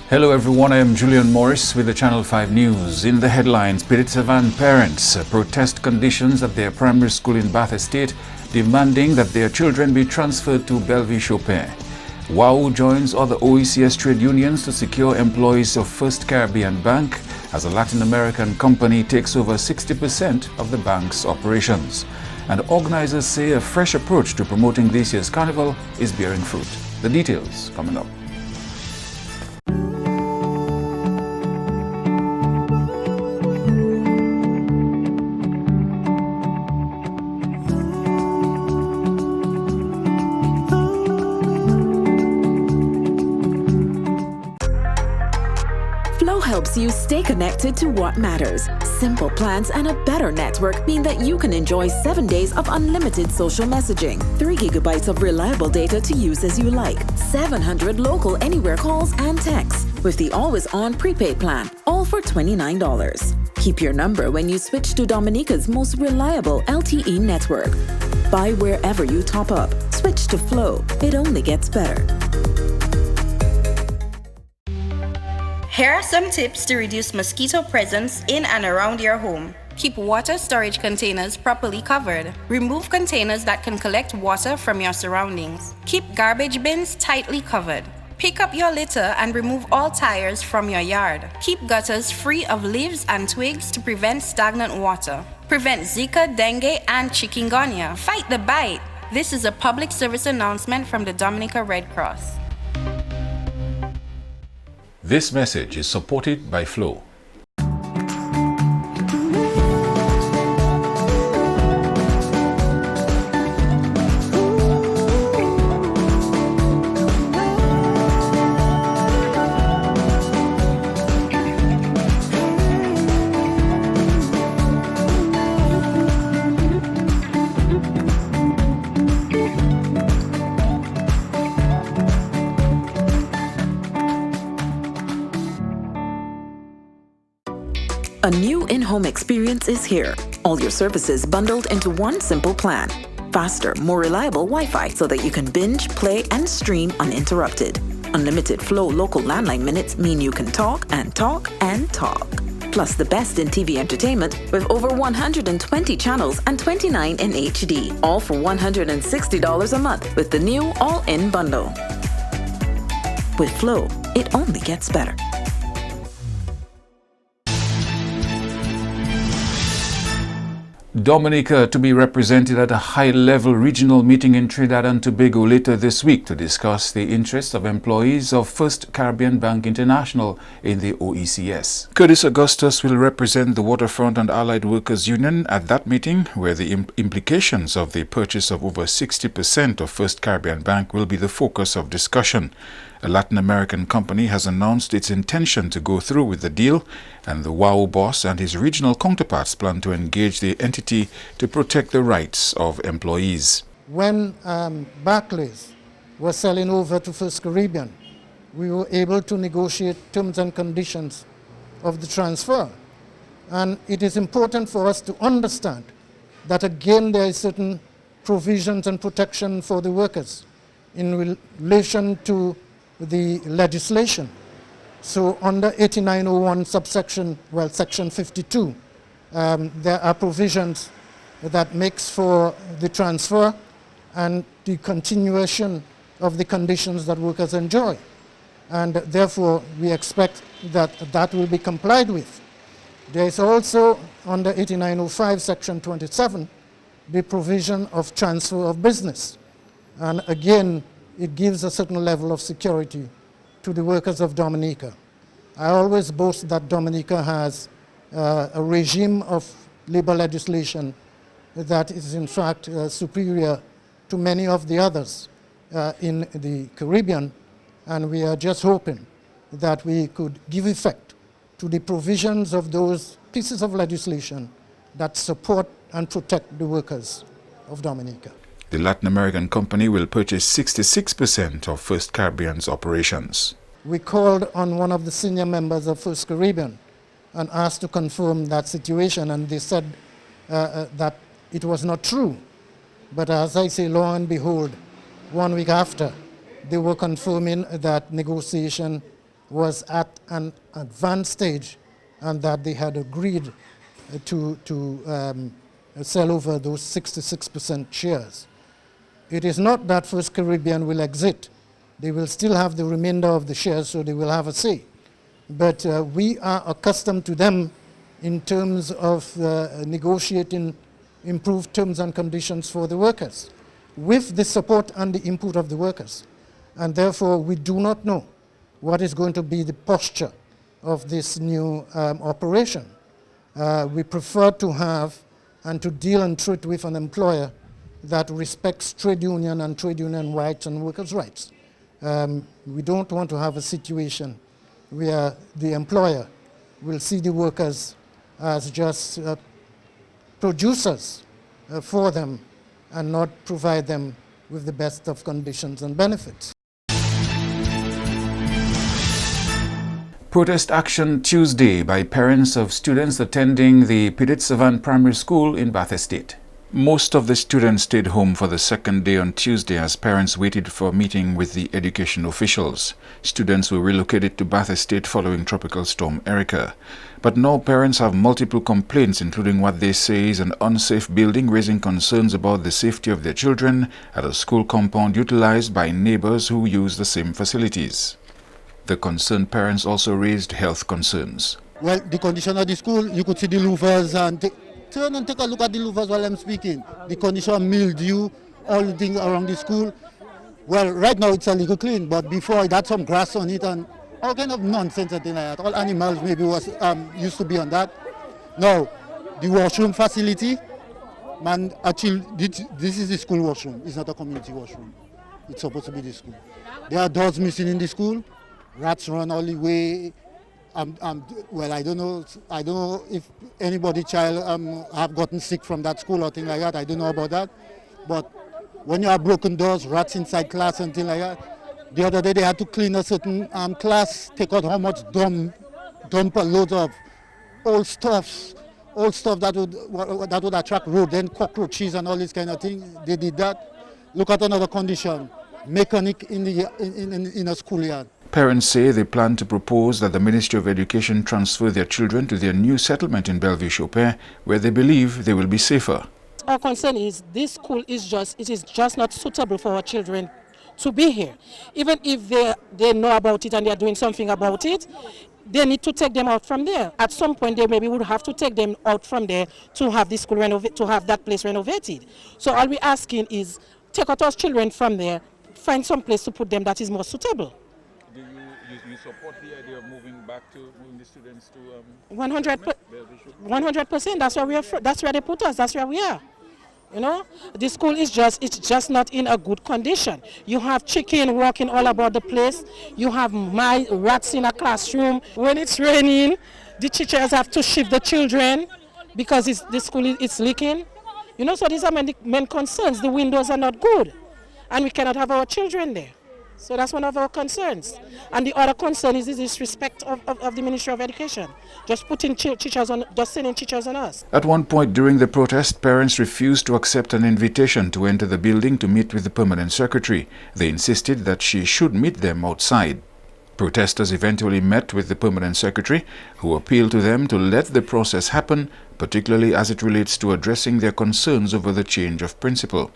Hello everyone, I am Julian Morris with the Channel 5 News. In the headlines, Piritsavan parents protest conditions at their primary school in Bath Estate, demanding that their children be transferred to Bellevue-Chopin. WOW joins other OECS trade unions to secure employees of First Caribbean Bank as a Latin American company takes over 60% of the bank's operations. And organizers say a fresh approach to promoting this year's Carnival is bearing fruit. The details coming up. Flow helps you stay connected to what matters. Simple plans and a better network mean that you can enjoy 7 days of unlimited social messaging, 3 gigabytes of reliable data to use as you like, 700 local anywhere calls and texts with the always-on prepaid plan, all for $29. Keep your number when you switch to Dominica's most reliable LTE network. Buy wherever you top up. Switch to Flow. It only gets better. Here are some tips to reduce mosquito presence in and around your home. Keep water storage containers properly covered. Remove containers that can collect water from your surroundings. Keep garbage bins tightly covered. Pick up your litter and remove all tires from your yard. Keep gutters free of leaves and twigs to prevent stagnant water. Prevent Zika, dengue, and chikungunya. Fight the bite. This is a public service announcement from the Dominica Red Cross. This message is supported by Flow. A new in-home experience is here. All your services bundled into one simple plan. Faster, more reliable Wi-Fi so that you can binge, play, and stream uninterrupted. Unlimited Flow local landline minutes mean you can talk and talk and talk. Plus the best in TV entertainment with over 120 channels and 29 in HD. All for $160 a month with the new all-in bundle. With Flow, it only gets better. Dominica to be represented at a high-level regional meeting in Trinidad and Tobago later this week to discuss the interests of employees of First Caribbean Bank International in the OECS. Curtis Augustus will represent the Waterfront and Allied Workers Union at that meeting, where the implications of the purchase of over 60% of First Caribbean Bank will be the focus of discussion. A Latin American company has announced its intention to go through with the deal, and the WOW boss and his regional counterparts plan to engage the entity to protect the rights of employees. When Barclays was selling over to First Caribbean, we were able to negotiate terms and conditions of the transfer. And it is important for us to understand that again there is certain provisions and protection for the workers in relation to the legislation. So under 8901 subsection, well, section 52, there are provisions that makes for the transfer and the continuation of the conditions that workers enjoy. And therefore, we expect that that will be complied with. There is also under 8905 section 27, the provision of transfer of business. And again, it gives a certain level of security to the workers of Dominica. I always boast that Dominica has a regime of labor legislation that is in fact superior to many of the others in the Caribbean, and we are just hoping that we could give effect to the provisions of those pieces of legislation that support and protect the workers of Dominica. The Latin American company will purchase 66% of First Caribbean's operations. We called on one of the senior members of First Caribbean and asked to confirm that situation, and they said that it was not true. But as I say, lo and behold, 1 week after, they were confirming that negotiation was at an advanced stage and that they had agreed to sell over those 66% shares. It is not that First Caribbean will exit. They will still have the remainder of the shares, so they will have a say. But we are accustomed to them in terms of negotiating improved terms and conditions for the workers, with the support and the input of the workers. And therefore, we do not know what is going to be the posture of this new operation. We prefer to have and to deal and treat with an employer that respects trade union and trade union rights and workers' rights. We don't want to have a situation where the employer will see the workers as just producers for them and not provide them with the best of conditions and benefits. Protest action Tuesday by parents of students attending the NewsTues7thJan2k20 Primary School in Bath Estate. Most of the students stayed home for the second day on Tuesday as parents waited for a meeting with the education officials. Students were relocated to Bath Estate following Tropical Storm Erica. But now parents have multiple complaints, including what they say is an unsafe building, raising concerns about the safety of their children at a school compound utilized by neighbors who use the same facilities. The concerned parents also raised health concerns. Well, the condition of the school, you could see the louvers and turn and take a look at the louvers while I'm speaking. The condition, mildew, all the things around the school. Well, right now it's a little clean, but before it had some grass on it and all kind of nonsense and things like that. All animals maybe was used to be on that. Now, the washroom facility, man, actually, this is the school washroom. It's not a community washroom. It's supposed to be the school. There are doors missing in the school. Rats run all the way. Well, I don't know if anybody child have gotten sick from that school or thing like that. I don't know about that. But when you have broken doors, rats inside class and things like that. The other day they had to clean a certain class, take out how much dump a load of old stuff that would attract rodent, cockroaches and all this kind of thing. They did that. Look at another condition, mechanic in a schoolyard. Parents say they plan to propose that the Ministry of Education transfer their children to their new settlement in Bellevue-Chopin, where they believe they will be safer. Our concern is this school is just not suitable for our children to be here. Even if they know about it and they are doing something about it, they need to take them out from there. At some point, they maybe would have to take them out from there to have the school to have that place renovated. So all we're asking is take out our children from there, find some place to put them that is more suitable. Do you support the idea of moving the students to 100%. That's where they put us. That's where we are. You know, the school it's just not in a good condition. You have chicken walking all about the place. You have rats in a classroom. When it's raining, the teachers have to shift the children because the school is leaking. You know, so these are main concerns. The windows are not good, and we cannot have our children there. So that's one of our concerns. And the other concern is the disrespect of the Ministry of Education. Just sending teachers on us. At one point during the protest, parents refused to accept an invitation to enter the building to meet with the permanent secretary. They insisted that she should meet them outside. Protesters eventually met with the permanent secretary, who appealed to them to let the process happen, particularly as it relates to addressing their concerns over the change of principal.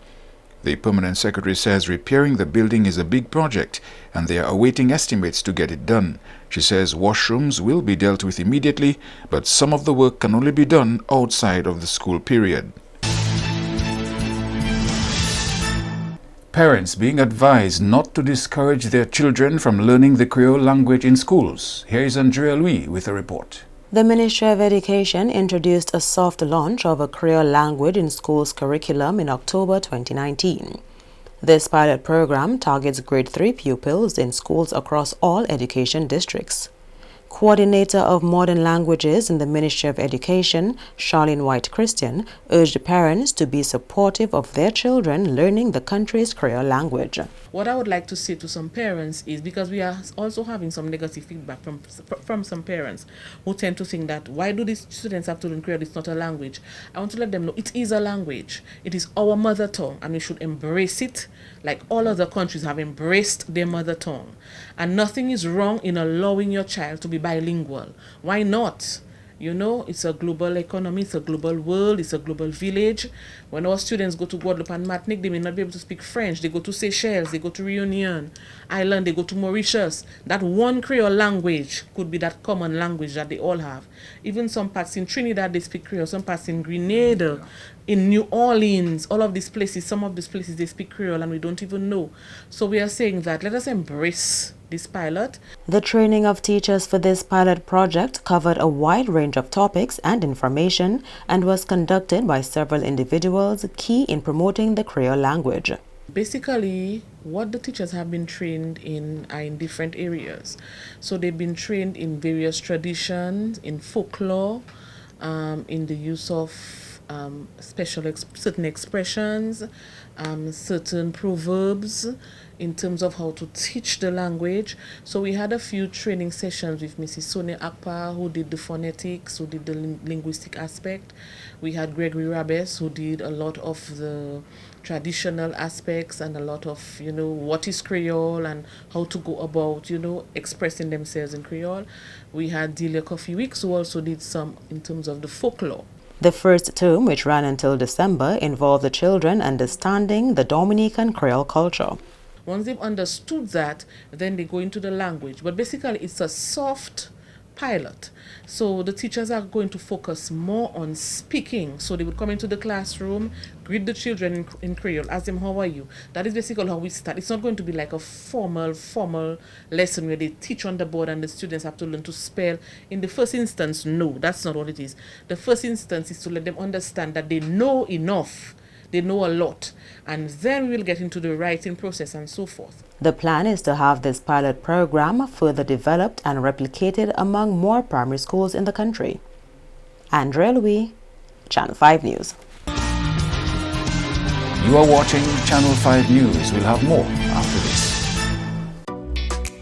The permanent secretary says repairing the building is a big project and they are awaiting estimates to get it done. She says washrooms will be dealt with immediately, but some of the work can only be done outside of the school period. Parents being advised not to discourage their children from learning the Creole language in schools. Here is Andrea Louis with a report. The Ministry of Education introduced a soft launch of a Creole language in schools curriculum in October 2019. This pilot program targets grade 3 pupils in schools across all education districts. Coordinator of Modern Languages in the Ministry of Education, Charlene White-Christian, urged parents to be supportive of their children learning the country's Creole language. What I would like to say to some parents is, because we are also having some negative feedback from some parents who tend to think that, why do these students have to learn Creole? It's not a language. I want to let them know it is a language. It is our mother tongue, and we should embrace it like all other countries have embraced their mother tongue. And nothing is wrong in allowing your child to be bilingual. Why not? You know, it's a global economy, it's a global world, it's a global village. When our students go to Guadeloupe and Martinique, they may not be able to speak French. They go to Seychelles, they go to Reunion Island, they go to Mauritius. That one Creole language could be that common language that they all have. Even some parts in Trinidad, they speak Creole. Some parts in Grenada, in New Orleans, all of these places, some of these places, they speak Creole and we don't even know. So we are saying that let us embrace this pilot. The training of teachers for this pilot project covered a wide range of topics and information and was conducted by several individuals key in promoting the Creole language. Basically, what the teachers have been trained in are in different areas. So they've been trained in various traditions, in folklore, in the use of certain expressions, certain proverbs, in terms of how to teach the language. So we had a few training sessions with Mrs. Sonia Akpa, who did the phonetics, who did the linguistic aspect. We had Gregory Rabes, who did a lot of the traditional aspects and a lot of, you know, what is Creole and how to go about, you know, expressing themselves in Creole. We had Delia Coffee Weeks, who also did some in terms of the folklore. The first term, which ran until December, involved the children understanding the Dominican Creole culture. Once they've understood that, then they go into the language. But basically, it's a soft pilot. So the teachers are going to focus more on speaking. So they would come into the classroom, greet the children in Creole, ask them, how are you? That is basically how we start. It's not going to be like a formal lesson where they teach on the board and the students have to learn to spell. In the first instance, no, that's not what it is. The first instance is to let them understand that they know enough. They know a lot, and then we will get into the writing process and so forth. The plan is to have this pilot program further developed and replicated among more primary schools in the country. Andrea Louis, Channel 5 News. You are watching Channel 5 News. We'll have more after this.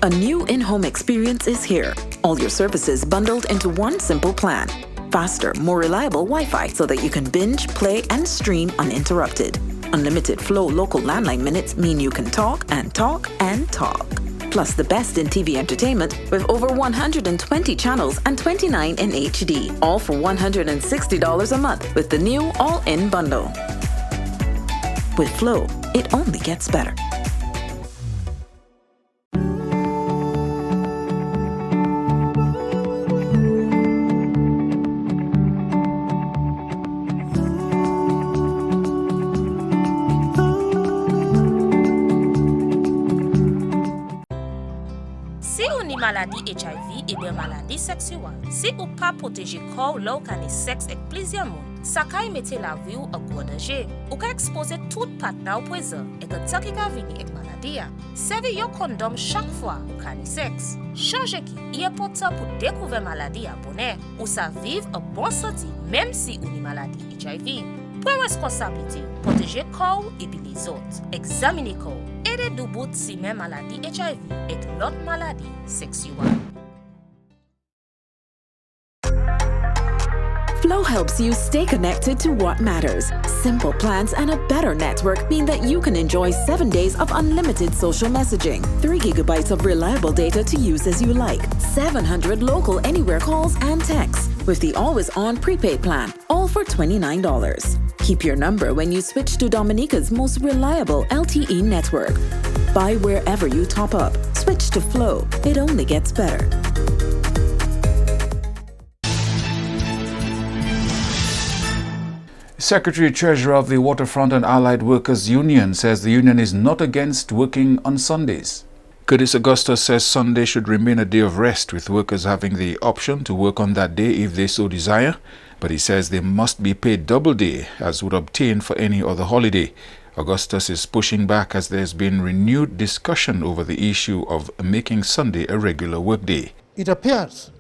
A new in-home experience is here. All your services bundled into one simple plan. Faster, more reliable Wi-Fi so that you can binge, play, and stream uninterrupted. Unlimited flow local landline minutes mean you can talk and talk and talk. Plus the best in TV entertainment with over 120 channels and 29 in HD. All for $160 a month with the new all-in bundle. With Flow, it only gets better. Maladie HIV et bien maladie sexuelle. Si ou pas protéger corps là ou can sexe avec plusieurs monde, ça ka mette la vie ou en gros danger. Ou ka exposer toute partenaire au poison et que ça qui ka venir avec maladie. Servez yo condom chaque fois ou can sexe. Changer qui est important pour découvrir maladie à bonheur ou ça vivre en bonne santé même si ou ni maladie HIV. Prends responsabilité, protéger corps et puis les autres. Examinez corps. Aidez du bout si même maladie HIV et l'autre maladie sexuelle. Flow helps you stay connected to what matters. Simple plans and a better network mean that you can enjoy 7 days of unlimited social messaging, 3 gigabytes of reliable data to use as you like, 700 local anywhere calls and texts, with the always-on prepaid plan, all for $29. Keep your number when you switch to Dominica's most reliable LTE network. Buy wherever you top up. Switch to Flow. It only gets better. Secretary-Treasurer of the Waterfront and Allied Workers Union says the union is not against working on Sundays. Curtis Augustus says Sunday should remain a day of rest, with workers having the option to work on that day if they so desire, but he says they must be paid double day, as would obtain for any other holiday. Augustus is pushing back as there's been renewed discussion over the issue of making Sunday a regular workday. It appears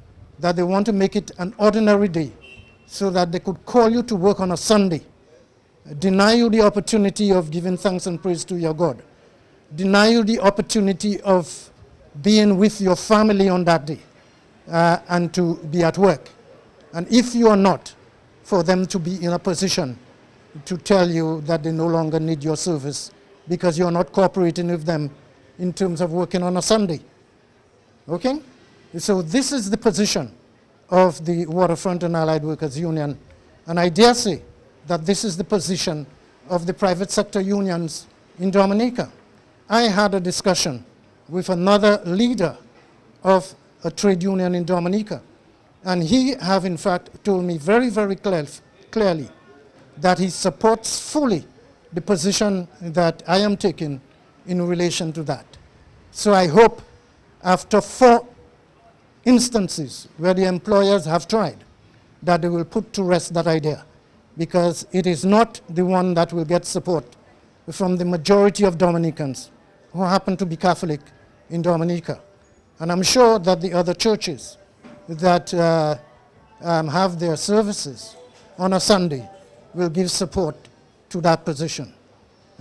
that they want to make it an ordinary day so that they could call you to work on a Sunday, deny you the opportunity of giving thanks and praise to your God, deny you the opportunity of being with your family on that day and to be at work. And if you are not, for them to be in a position to tell you that they no longer need your service because you're not cooperating with them in terms of working on a Sunday. Okay? So this is the position of the Waterfront and Allied Workers Union. And I dare say that this is the position of the private sector unions in Dominica. I had a discussion with another leader of a trade union in Dominica, and he have in fact told me very, very clearly that he supports fully the position that I am taking in relation to that. So I hope after 4 instances where the employers have tried, that they will put to rest that idea, because it is not the one that will get support from the majority of Dominicans who happen to be Catholic in Dominica. And I'm sure that the other churches that have their services on a Sunday will give support to that position.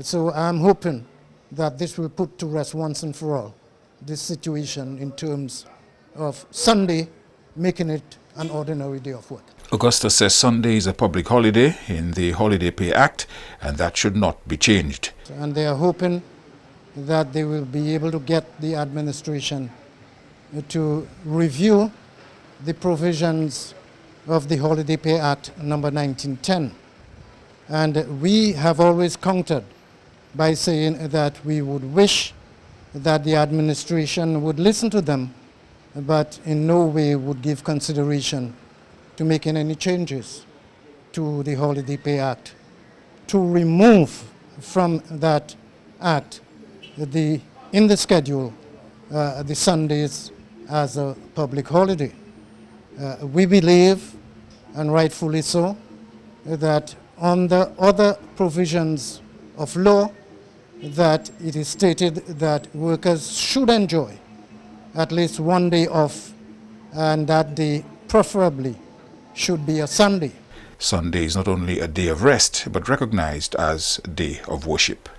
So I'm hoping that this will put to rest once and for all this situation in terms of Sunday making it an ordinary day of work. Augusta says Sunday is a public holiday in the Holiday Pay Act, and that should not be changed. And they are hoping that they will be able to get the administration to review the provisions of the Holiday Pay Act number 1910. And we have always countered by saying that we would wish that the administration would listen to them, but in no way would give consideration to making any changes to the Holiday Pay Act, to remove from that act in the schedule the Sundays as a public holiday. We believe, and rightfully so, that on the other provisions of law, that it is stated that workers should enjoy at least one day off, and that day preferably should be a Sunday. Sunday is not only a day of rest, but recognized as a day of worship.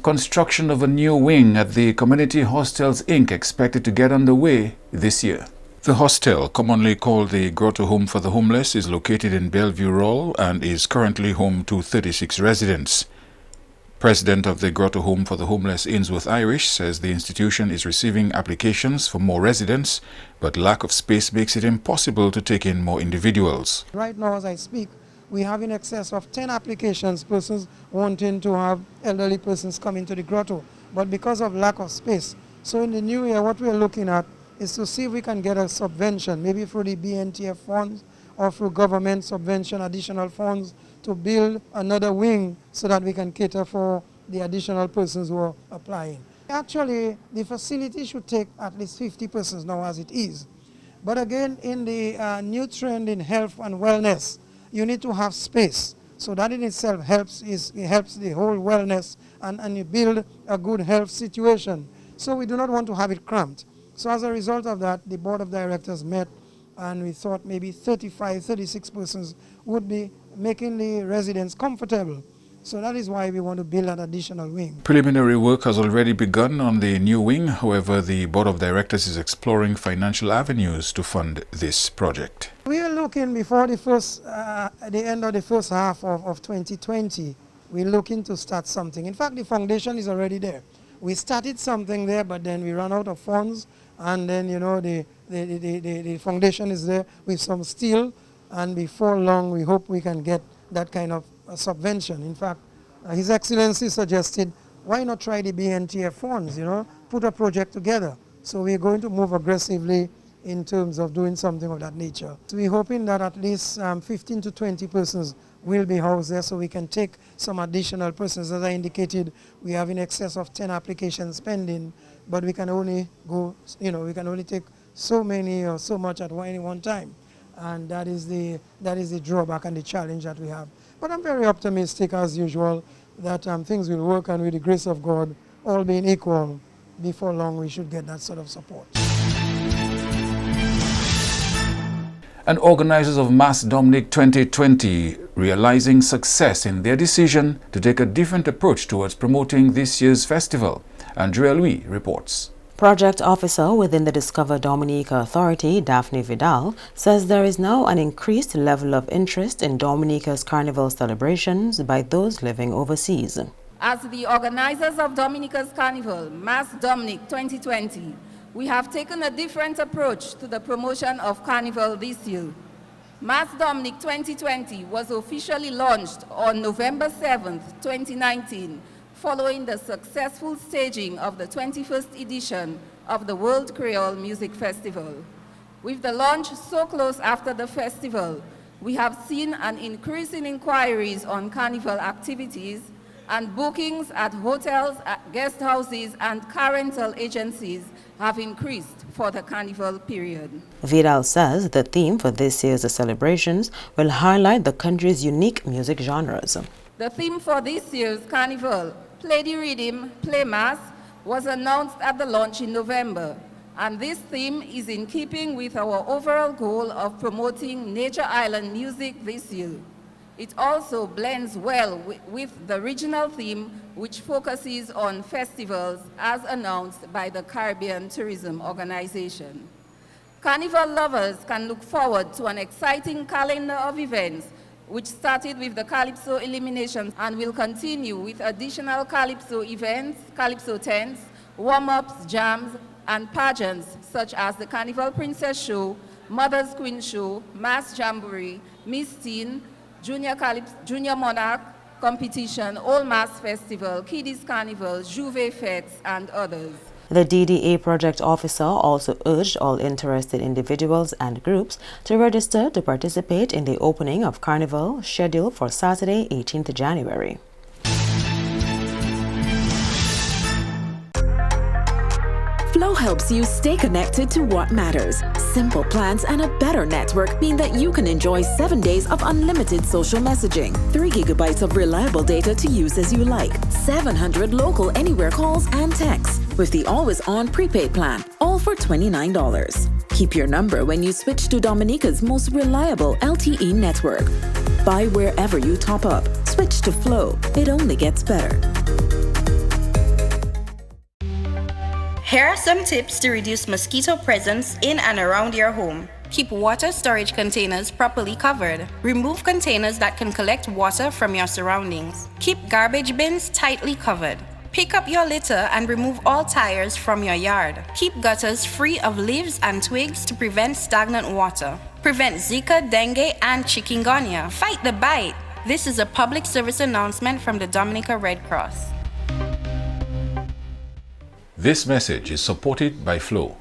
Construction of a new wing at the Community Hostels Inc. expected to get underway this year. The hostel, commonly called the Grotto Home for the Homeless, is located in Bellevue Roll and is currently home to 36 residents. President of the Grotto Home for the Homeless, Ainsworth Irish, says the institution is receiving applications for more residents, but lack of space makes it impossible to take in more individuals. Right now, as I speak, we have in excess of 10 applications, persons wanting to have elderly persons come into the grotto, but because of lack of space. So in the new year, what we're looking at is to see if we can get a subvention, maybe through the BNTF funds or through government subvention, additional funds, to build another wing so that we can cater for the additional persons who are applying. Actually, the facility should take at least 50 persons now as it is. But again, in the new trend in health and wellness, you need to have space. So that in itself helps, it helps the whole wellness and you build a good health situation. So we do not want to have it cramped. So as a result of that, the board of directors met and we thought maybe 35, 36 persons would be making the residents comfortable. So that is why we want to build an additional wing. Preliminary work has already begun on the new wing. However, the board of directors is exploring financial avenues to fund this project. We are looking before the end of the first half of 2020, we're looking to start something. In fact, the foundation is already there. We started something there, but then we ran out of funds, and then, you know, the foundation is there with some steel, and before long we hope we can get that kind of subvention. In fact, His Excellency suggested, why not try the BNTF funds, you know, put a project together. So we're going to move aggressively in terms of doing something of that nature. So we're hoping that at least 15 to 20 persons will be housed there, so we can take some additional persons. As I indicated, we have in excess of 10 applications pending, but we can only go, you know, we can only take so many or so much at any one time. And that is the drawback and the challenge that we have. But I'm very optimistic, as usual, that things will work, and with the grace of God, all being equal, before long we should get that sort of support. And organizers of Mass Dominic 2020 realizing success in their decision to take a different approach towards promoting this year's festival. Andrea Louis reports. Project officer within the Discover Dominica Authority, Daphne Vidal, says there is now an increased level of interest in Dominica's Carnival celebrations by those living overseas. As the organizers of Dominica's Carnival, Mass Dominic 2020, we have taken a different approach to the promotion of Carnival this year. Mass Dominic 2020 was officially launched on November 7th, 2019, following the successful staging of the 21st edition of the World Creole Music Festival. With the launch so close after the festival, we have seen an increase in inquiries on Carnival activities and bookings at hotels, guest houses, and car rental agencies have increased for the Carnival period. Vidal says the theme for this year's celebrations will highlight the country's unique music genres. The theme for this year's Carnival, Play the Rhythm, Play Mass, was announced at the launch in November, and this theme is in keeping with our overall goal of promoting Nature Island music this year. It also blends well with the regional theme, which focuses on festivals as announced by the Caribbean Tourism Organization. Carnival lovers can look forward to an exciting calendar of events, which started with the Calypso elimination and will continue with additional Calypso events, Calypso tents, warm-ups, jams, and pageants such as the Carnival Princess Show, Mother's Queen Show, Mass Jamboree, Miss Teen, Junior Monarch Competition, Old Mass Festival, Kiddies Carnival, Juve Fetes, and others. The DDA project officer also urged all interested individuals and groups to register to participate in the opening of Carnival scheduled for Saturday, 18th January. Flow helps you stay connected to what matters. Simple plans and a better network mean that you can enjoy 7 days of unlimited social messaging, 3 gigabytes of reliable data to use as you like, 700 local anywhere calls and texts with the always-on prepaid plan, all for $29. Keep your number when you switch to Dominica's most reliable LTE network. Buy wherever you top up. Switch to Flow. It only gets better. Here are some tips to reduce mosquito presence in and around your home. Keep water storage containers properly covered. Remove containers that can collect water from your surroundings. Keep garbage bins tightly covered. Pick up your litter and remove all tires from your yard. Keep gutters free of leaves and twigs to prevent stagnant water. Prevent Zika, dengue, and chikungunya. Fight the bite. This is a public service announcement from the Dominica Red Cross. This message is supported by Flow.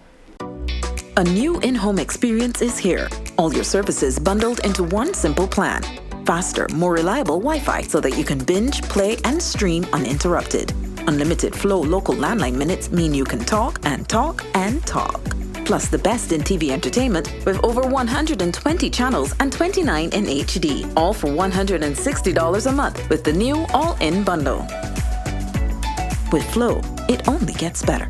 A new in-home experience is here. All your services bundled into one simple plan. Faster, more reliable Wi-Fi so that you can binge, play, and stream uninterrupted. Unlimited Flow local landline minutes mean you can talk and talk and talk. Plus the best in TV entertainment with over 120 channels and 29 in HD. All for $160 a month with the new all-in bundle. With Flow, it only gets better.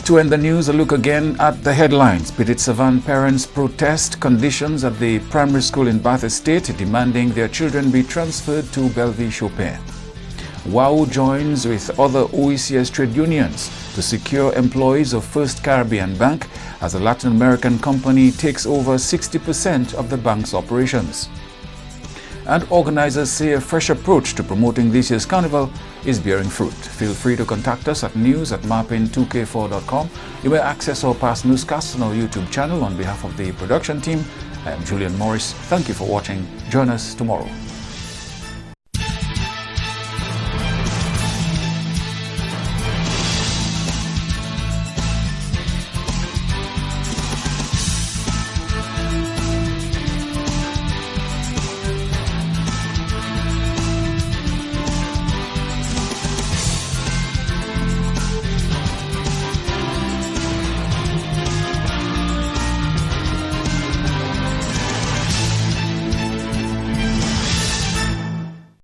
To end the news, a look again at the headlines. Petit Savan parents protest conditions at the primary school in Bath Estate, demanding their children be transferred to Bellevue Chopin. WOW joins with other OECS trade unions to secure employees of First Caribbean Bank as a Latin American company takes over 60% of the bank's operations. And organizers say a fresh approach to promoting this year's carnival is bearing fruit. Feel free to contact us at news@mapping2k4.com. You may access our past newscasts on our YouTube channel. On behalf of the production team, I am Julian Morris. Thank you for watching. Join us tomorrow.